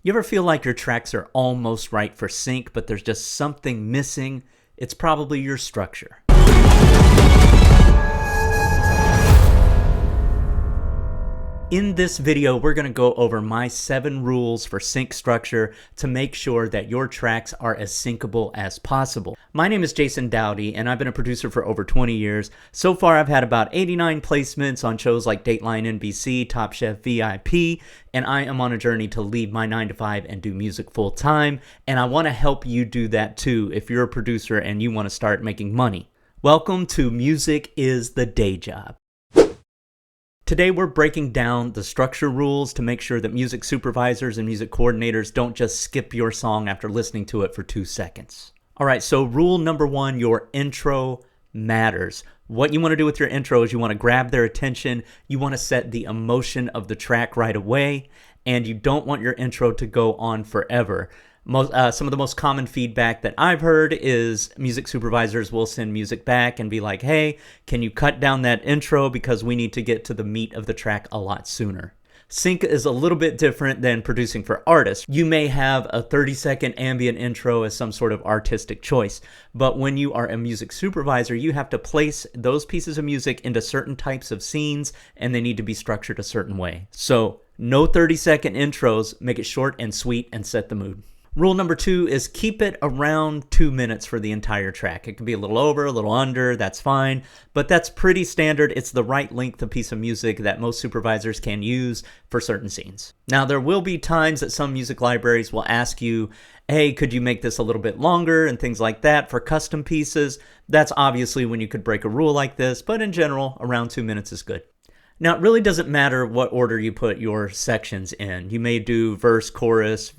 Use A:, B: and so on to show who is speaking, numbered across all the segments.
A: You ever feel like your tracks are almost right for sync, but there's just something missing? It's probably your structure. In this video, we're going to go over my 7 rules for sync structure to make sure that your tracks are as syncable as possible. My name is Jason Dowdy, and I've been a producer for over 20 years. So far, I've had about 89 placements on shows like Dateline NBC, Top Chef VIP, and I am on a journey to leave my 9-to-5 and do music full time, and I want to help you do that too if you're a producer and you want to start making money. Welcome to Music is the Day Job. Today we're breaking down the structure rules to make sure that music supervisors and music coordinators don't just skip your song after listening to it for 2 seconds. Alright, so rule number 1, your intro matters. What you want to do with your intro is you want to grab their attention, you want to set the emotion of the track right away, and you don't want your intro to go on forever. Some of the most common feedback that I've heard is music supervisors will send music back and be like, hey, can you cut down that intro because we need to get to the meat of the track a lot sooner. Sync is a little bit different than producing for artists. You may have a 30-second ambient intro as some sort of artistic choice, but when you are a music supervisor, you have to place those pieces of music into certain types of scenes, and they need to be structured a certain way. So no 30-second intros, make it short and sweet and set the mood. Rule number 2 is keep it around 2 minutes for the entire track. It can be a little over, a little under, that's fine, but that's pretty standard. It's the right length of piece of music that most supervisors can use for certain scenes. Now, there will be times that some music libraries will ask you, hey, could you make this a little bit longer and things like that for custom pieces. That's obviously when you could break a rule like this, but in general, around 2 minutes is good. Now, it really doesn't matter what order you put your sections in. You may do verse, chorus,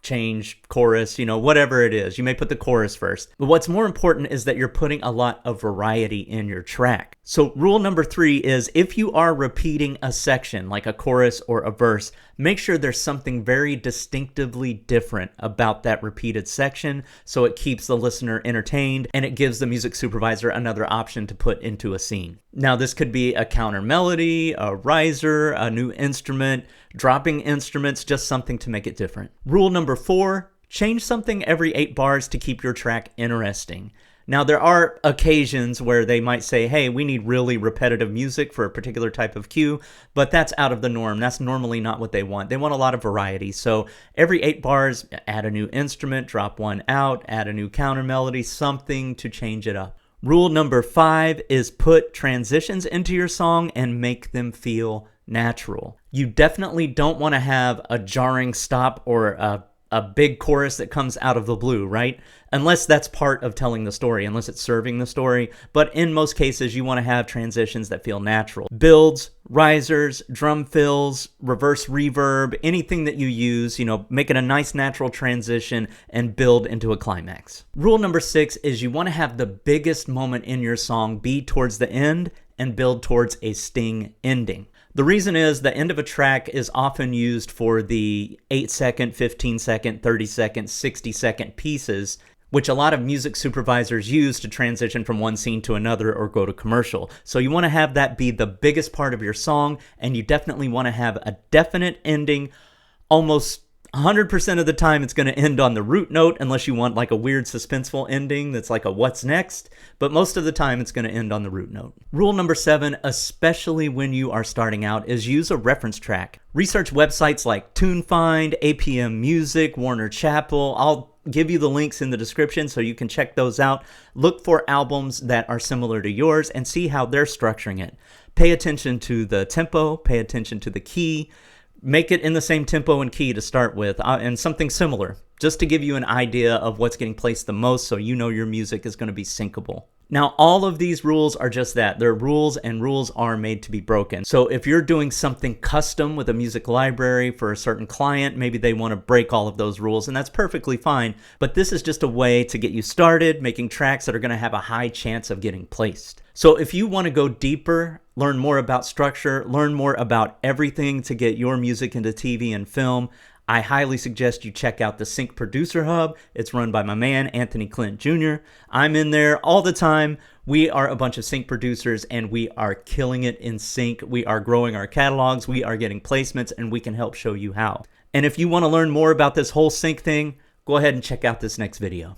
A: change, chorus, whatever it is. You may put the chorus first. But what's more important is that you're putting a lot of variety in your track. So rule number 3 is if you are repeating a section like a chorus or a verse, make sure there's something very distinctively different about that repeated section so it keeps the listener entertained and it gives the music supervisor another option to put into a scene. Now, this could be a counter melody, a riser, a new instrument, dropping instruments, just something to make it different. Rule number 4, change something every 8 bars to keep your track interesting. Now, there are occasions where they might say, hey, we need really repetitive music for a particular type of cue, but that's out of the norm. That's normally not what they want. They want a lot of variety. So every 8 bars, add a new instrument, drop one out, add a new counter melody, something to change it up. Rule number 5 is put transitions into your song and make them feel natural. You definitely don't want to have a jarring stop or a big chorus that comes out of the blue, right? Unless that's part of telling the story, unless it's serving the story. But in most cases, you want to have transitions that feel natural. Builds, risers, drum fills, reverse reverb, anything that you use, make it a nice natural transition and build into a climax. Rule number 6 is you want to have the biggest moment in your song be towards the end and build towards a sting ending. The reason is the end of a track is often used for the 8-second, 15-second, 30-second, 60-second pieces, which a lot of music supervisors use to transition from one scene to another or go to commercial. So you want to have that be the biggest part of your song, and you definitely want to have a definite ending. Almost 100% of the time it's going to end on the root note unless you want like a weird suspenseful ending that's like a what's next, but most of the time it's going to end on the root note. Rule number 7, especially when you are starting out, is use a reference track. Research websites like TuneFind, APM Music, Warner Chappell. I'll give you the links in the description so you can check those out. Look for albums that are similar to yours and see how they're structuring it. Pay attention to the tempo, pay attention to the key. Make it in the same tempo and key to start with, and something similar, just to give you an idea of what's getting placed the most so you know your music is going to be syncable. Now, all of these rules are just that. They're rules, and rules are made to be broken. So if you're doing something custom with a music library for a certain client, maybe they want to break all of those rules, and that's perfectly fine. But this is just a way to get you started making tracks that are going to have a high chance of getting placed. So if you want to go deeper, learn more about structure, learn more about everything to get your music into TV and film, I highly suggest you check out the Sync Producer Hub. It's run by my man, Anthony Clint Jr. I'm in there all the time. We are a bunch of sync producers, and we are killing it in sync. We are growing our catalogs, we are getting placements, and we can help show you how. And if you want to learn more about this whole sync thing, go ahead and check out this next video.